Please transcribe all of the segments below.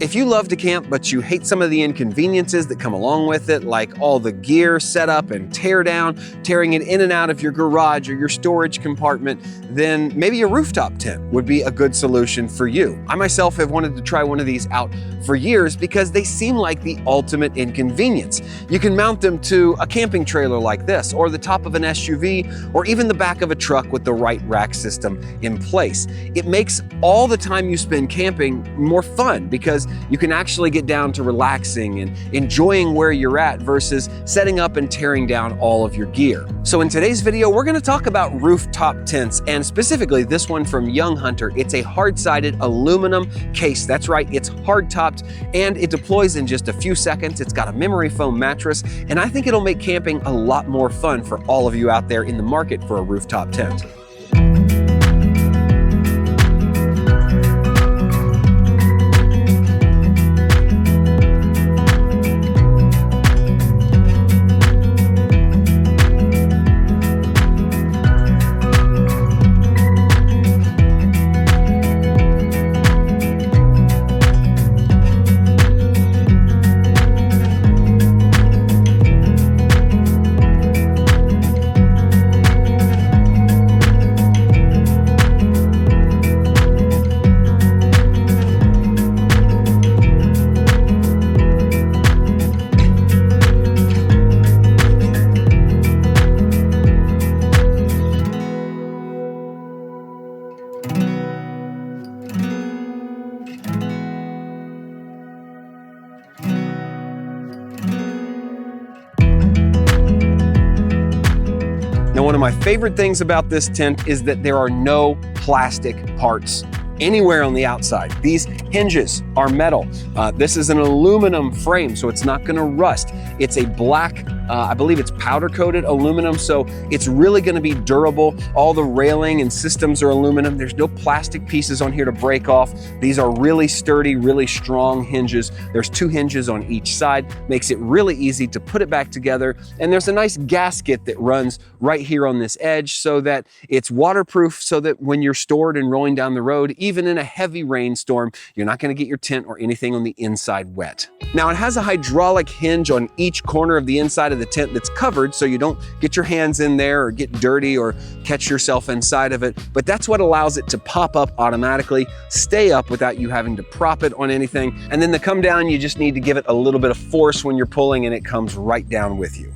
If you love to camp, but you hate some of the inconveniences that come along with it, like all the gear set up and tear down, tearing it in and out of your garage or your storage compartment, then maybe a rooftop tent would be a good solution for you. I myself have wanted to try one of these out for years because they seem like the ultimate inconvenience. You can mount them to a camping trailer like this, or the top of an SUV, or even the back of a truck with the right rack system in place. It makes all the time you spend camping more fun because you can actually get down to relaxing and enjoying where you're at versus setting up and tearing down all of your gear. So in today's video, we're gonna talk about rooftop tents, and specifically this one from Young Hunter. It's a hard-sided aluminum case. That's right, it's hard-topped and it deploys in just a few seconds. It's got a memory foam mattress, and I think it'll make camping a lot more fun for all of you out there in the market for a rooftop tent. Now, one of my favorite things about this tent is that there are no plastic parts anywhere on the outside. These hinges are metal. This is an aluminum frame, so it's not gonna rust. It's a black, I believe it's powder coated aluminum, so it's really gonna be durable. All the railing and systems are aluminum. There's no plastic pieces on here to break off. These are really sturdy, really strong hinges. There's 2 hinges on each side, makes it really easy to put it back together. And there's a nice gasket that runs right here on this edge so that it's waterproof, so that when you're stored and rolling down the road, even in a heavy rainstorm, you're not gonna get your tent or anything on the inside wet. Now, it has a hydraulic hinge on each corner of the inside of the tent that's covered so you don't get your hands in there or get dirty or catch yourself inside of it, but that's what allows it to pop up automatically, stay up without you having to prop it on anything, and then to come down, you just need to give it a little bit of force when you're pulling and it comes right down with you.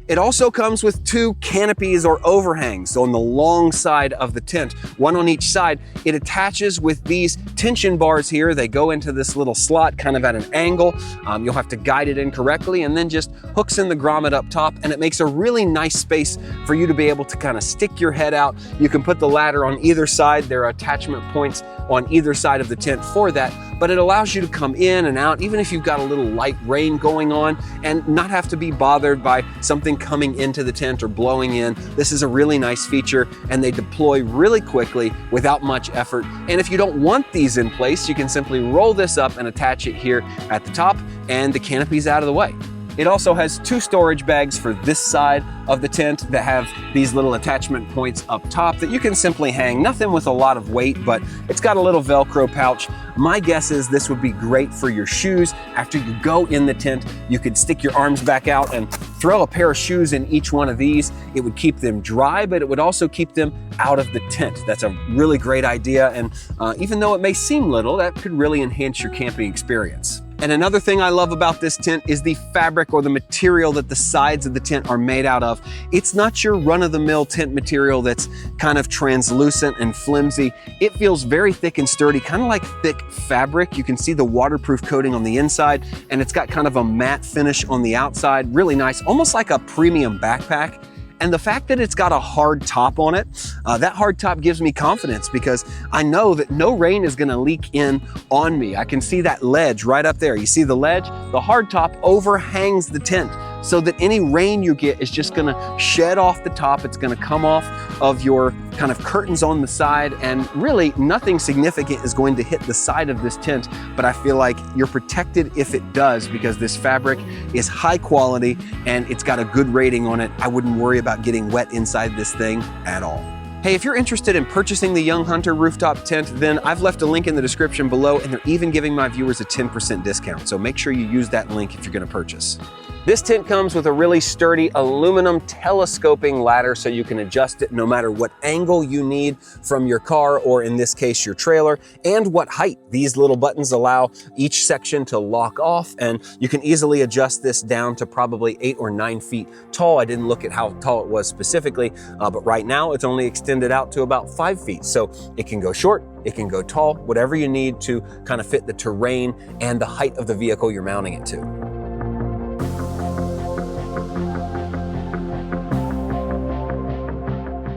It also comes with 2 canopies or overhangs on the long side of the tent, one on each side. It attaches with these tension bars here. They go into this little slot kind of at an angle. You'll have to guide it in correctly, and then just hooks in the grommet up top, and it makes a really nice space for you to be able to kind of stick your head out. You can put the ladder on either side. There are attachment points on either side of the tent for that, but it allows you to come in and out, even if you've got a little light rain going on, and not have to be bothered by something coming into the tent or blowing in. This is a really nice feature, and they deploy really quickly without much effort. And if you don't want these in place, you can simply roll this up and attach it here at the top, and the canopy's out of the way. It also has 2 storage bags for this side of the tent that have these little attachment points up top that you can simply hang. Nothing with a lot of weight, but it's got a little Velcro pouch. My guess is this would be great for your shoes. After you go in the tent, you could stick your arms back out and throw a pair of shoes in each one of these. It would keep them dry, but it would also keep them out of the tent. That's a really great idea, and even though it may seem little, that could really enhance your camping experience. And another thing I love about this tent is the fabric or the material that the sides of the tent are made out of. It's not your run-of-the-mill tent material that's kind of translucent and flimsy. It feels very thick and sturdy, kind of like thick fabric. You can see the waterproof coating on the inside, and it's got kind of a matte finish on the outside. Really nice, almost like a premium backpack. And the fact that it's got a hard top on it, that hard top gives me confidence because I know that no rain is gonna leak in on me. I can see that ledge right up there. You see the ledge? The hard top overhangs the tent so that any rain you get is just gonna shed off the top. It's gonna come off of your kind of curtains on the side, and really nothing significant is going to hit the side of this tent, but I feel like you're protected if it does because this fabric is high quality and it's got a good rating on it. I wouldn't worry about getting wet inside this thing at all. Hey, if you're interested in purchasing the Young Hunter rooftop tent, then I've left a link in the description below, and they're even giving my viewers a 10% discount. So make sure you use that link if you're gonna purchase. This tent comes with a really sturdy aluminum telescoping ladder so you can adjust it no matter what angle you need from your car, or in this case, your trailer, and what height. These little buttons allow each section to lock off, and you can easily adjust this down to probably 8 or 9 feet tall. I didn't look at how tall it was specifically, but right now it's only extended out to about 5 feet. So it can go short, it can go tall, whatever you need to kind of fit the terrain and the height of the vehicle you're mounting it to.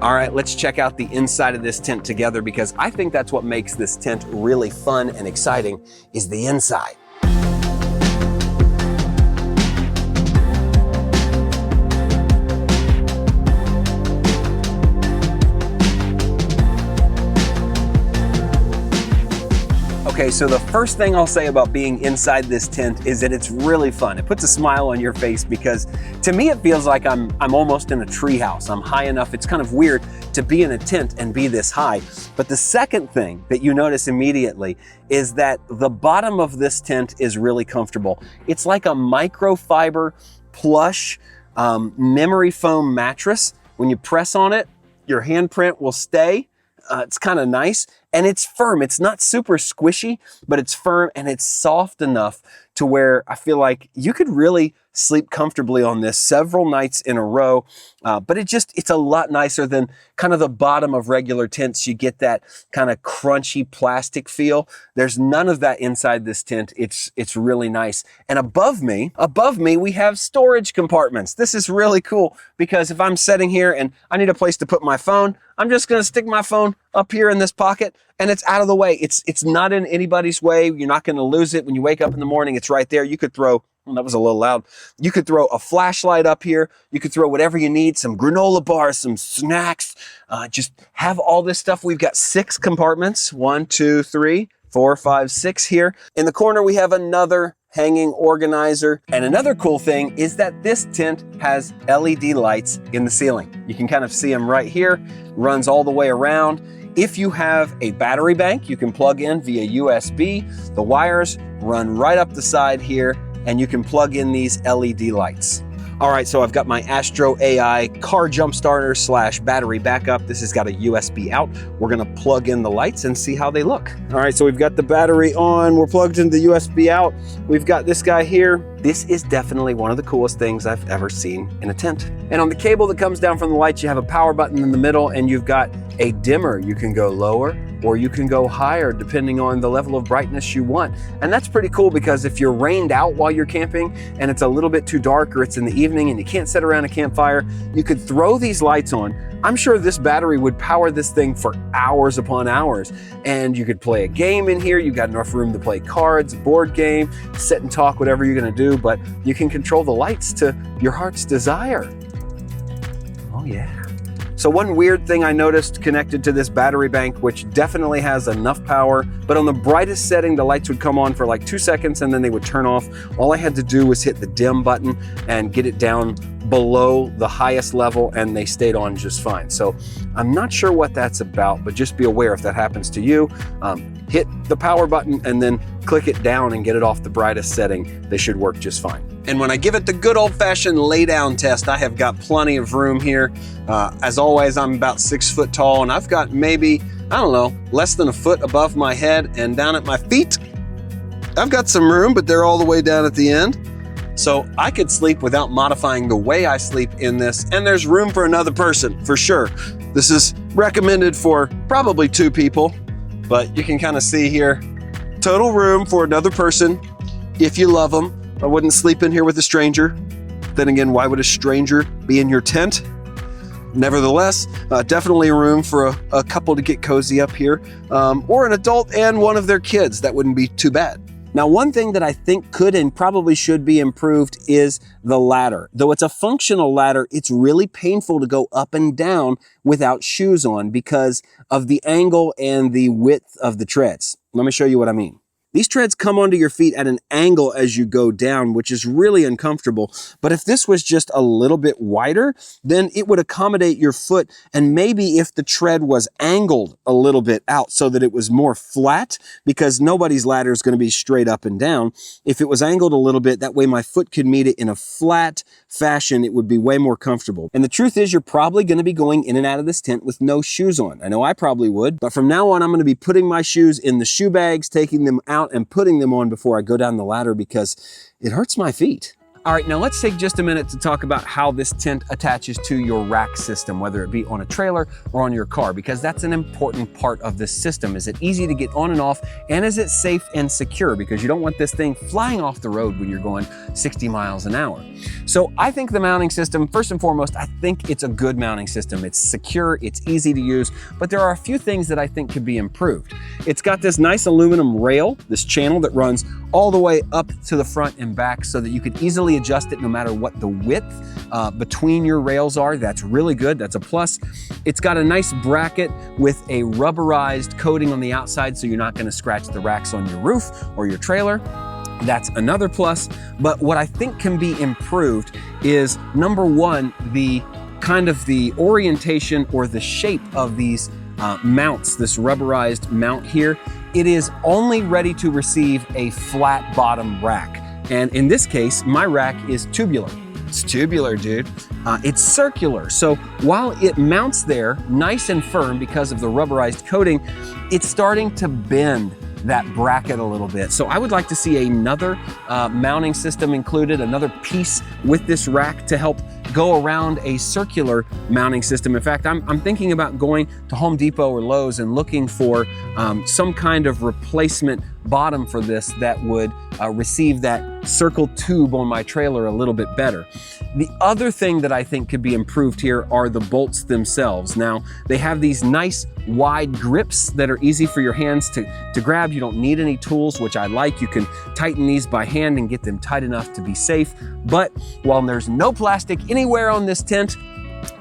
All right, let's check out the inside of this tent together, because I think that's what makes this tent really fun and exciting, is the inside. Okay, so the first thing I'll say about being inside this tent is that it's really fun. It puts a smile on your face, because to me it feels like I'm almost in a treehouse. I'm high enough. It's kind of weird to be in a tent and be this high. But the second thing that you notice immediately is that the bottom of this tent is really comfortable. It's like a microfiber plush memory foam mattress. When you press on it, your handprint will stay. It's kind of nice, and it's firm. It's not super squishy, but it's firm, and it's soft enough to where I feel like you could really sleep comfortably on this several nights in a row. But it's a lot nicer than kind of the bottom of regular tents. You get that kind of crunchy plastic feel. There's none of that inside this tent. It's really nice. And above me, we have storage compartments. This is really cool, because if I'm sitting here and I need a place to put my phone, I'm just gonna stick my phone up here in this pocket, and it's out of the way. It's not in anybody's way. You're not gonna lose it. When you wake up in the morning, it's right there. You could throw, well, that was a little loud. You could throw a flashlight up here. You could throw whatever you need, some granola bars, some snacks, just have all this stuff. We've got 6 compartments, 1, 2, 3, 4, 5, 6 here. In the corner, we have another hanging organizer. And another cool thing is that this tent has LED lights in the ceiling. You can kind of see them right here, runs all the way around. If you have a battery bank, you can plug in via USB. The wires run right up the side here, and you can plug in these LED lights. All right, so I've got my Astro AI car jump starter / battery backup. This has got a USB out. We're gonna plug in the lights and see how they look. All right, so we've got the battery on. We're plugged into the USB out. We've got this guy here. This is definitely one of the coolest things I've ever seen in a tent. And on the cable that comes down from the lights, you have a power button in the middle, and you've got a dimmer. You can go lower or you can go higher depending on the level of brightness you want. And that's pretty cool, because if you're rained out while you're camping and it's a little bit too dark, or it's in the evening and you can't sit around a campfire, you could throw these lights on. I'm sure this battery would power this thing for hours upon hours. And you could play a game in here. You've got enough room to play cards, board game, sit and talk, whatever you're gonna do, but you can control the lights to your heart's desire. Oh yeah. So one weird thing I noticed connected to this battery bank, which definitely has enough power, but on the brightest setting, the lights would come on for like 2 seconds and then they would turn off. All I had to do was hit the dim button and get it down below the highest level, and they stayed on just fine. So I'm not sure what that's about, but just be aware if that happens to you. Hit the power button and then click it down and get it off the brightest setting. They should work just fine. And when I give it the good old-fashioned lay-down test, I have got plenty of room here. As always, I'm about 6 foot tall, and I've got maybe, I don't know, less than a foot above my head, and down at my feet, I've got some room, but they're all the way down at the end. So I could sleep without modifying the way I sleep in this, and there's room for another person, for sure. This is recommended for probably 2 people, but you can kind of see here, total room for another person if you love them. I wouldn't sleep in here with a stranger. Then again, why would a stranger be in your tent? Nevertheless, definitely room for a couple to get cozy up here, or an adult and one of their kids. That wouldn't be too bad. Now, one thing that I think could and probably should be improved is the ladder. Though it's a functional ladder, it's really painful to go up and down without shoes on because of the angle and the width of the treads. Let me show you what I mean. These treads come onto your feet at an angle as you go down, which is really uncomfortable. But if this was just a little bit wider, then it would accommodate your foot. And maybe if the tread was angled a little bit out so that it was more flat, because nobody's ladder is going to be straight up and down. If it was angled a little bit, that way my foot could meet it in a flat fashion, it would be way more comfortable. And the truth is, you're probably going to be going in and out of this tent with no shoes on. I know I probably would, but from now on, I'm going to be putting my shoes in the shoe bags, taking them out and putting them on before I go down the ladder because it hurts my feet. All right, now let's take just a minute to talk about how this tent attaches to your rack system, whether it be on a trailer or on your car, because that's an important part of this system. Is it easy to get on and off, and is it safe and secure? Because you don't want this thing flying off the road when you're going 60 miles an hour. So I think the mounting system, first and foremost, I think it's a good mounting system. It's secure, it's easy to use, but there are a few things that I think could be improved. It's got this nice aluminum rail, this channel that runs all the way up to the front and back so that you could easily adjust it no matter what the width between your rails are. That's really good, that's a plus. It's got a nice bracket with a rubberized coating on the outside so you're not gonna scratch the racks on your roof or your trailer. That's another plus. But what I think can be improved is, number one, the kind of the orientation or the shape of these mounts, this rubberized mount here. It is only ready to receive a flat bottom rack. And in this case, my rack is tubular. It's tubular, dude. It's circular. So while it mounts there nice and firm because of the rubberized coating, it's starting to bend that bracket a little bit. So I would like to see another mounting system included, another piece with this rack to help go around a circular mounting system. In fact, I'm thinking about going to Home Depot or Lowe's and looking for some kind of replacement bottom for this that would receive that circle tube on my trailer a little bit better. The other thing that I think could be improved here are the bolts themselves. Now, they have these nice wide grips that are easy for your hands to grab. You don't need any tools, which I like. You can tighten these by hand and get them tight enough to be safe. But while there's no plastic anywhere on this tent,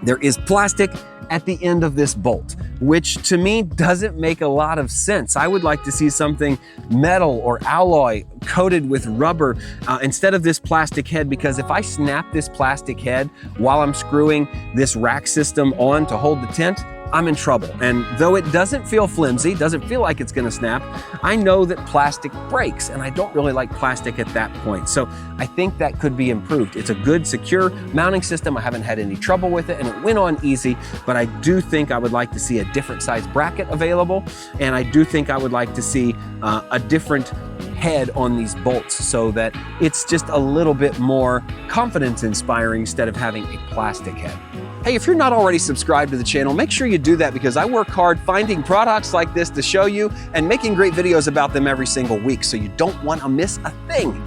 there is plastic at the end of this bolt, which to me doesn't make a lot of sense. I would like to see something metal or alloy coated with rubber instead of this plastic head, because if I snap this plastic head while I'm screwing this rack system on to hold the tent, I'm in trouble. And though it doesn't feel flimsy, doesn't feel like it's gonna snap, I know that plastic breaks, and I don't really like plastic at that point. So I think that could be improved. It's a good, secure mounting system. I haven't had any trouble with it, and it went on easy, but I do think I would like to see a different size bracket available, and I do think I would like to see a different head on these bolts so that it's just a little bit more confidence inspiring instead of having a plastic head. Hey, if you're not already subscribed to the channel, make sure you do that, because I work hard finding products like this to show you and making great videos about them every single week, so you don't want to miss a thing.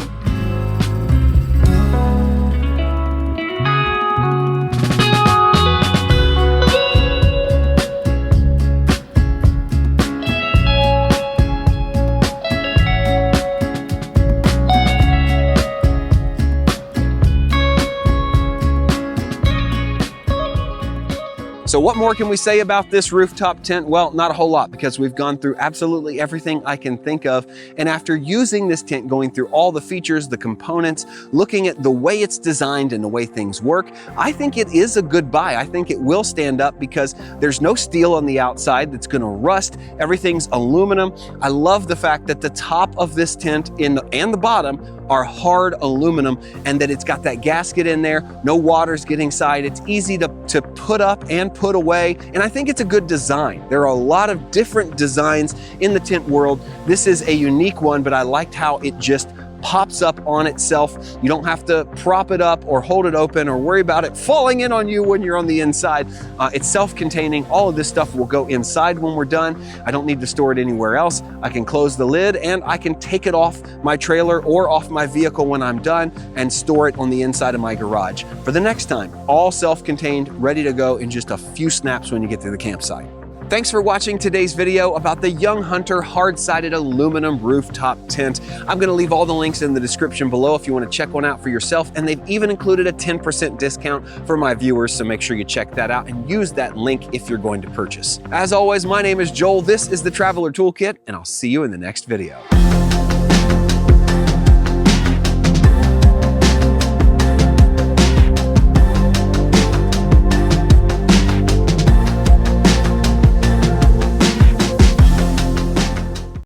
So what more can we say about this rooftop tent? Well, not a whole lot, because we've gone through absolutely everything I can think of. And after using this tent, going through all the features, the components, looking at the way it's designed and the way things work, I think it is a good buy. I think it will stand up because there's no steel on the outside that's gonna rust. Everything's aluminum. I love the fact that the top of this tent and the bottom are hard aluminum, and that it's got that gasket in there. No water's getting inside. It's easy to put up and put away. And I think it's a good design. There are a lot of different designs in the tent world. This is a unique one, but I liked how it just pops up on itself. You don't have to prop it up or hold it open or worry about it falling in on you when you're on the inside. It's self-containing. All of this stuff will go inside when we're done. I don't need to store it anywhere else. I can close the lid and I can take it off my trailer or off my vehicle when I'm done and store it on the inside of my garage for the next time. All self-contained, ready to go in just a few snaps when you get to the campsite. Thanks for watching today's video about the Young Hunter hard-sided aluminum rooftop tent. I'm gonna leave all the links in the description below if you wanna check one out for yourself, and they've even included a 10% discount for my viewers, so make sure you check that out and use that link if you're going to purchase. As always, my name is Joel, this is the Traveler Toolkit, and I'll see you in the next video.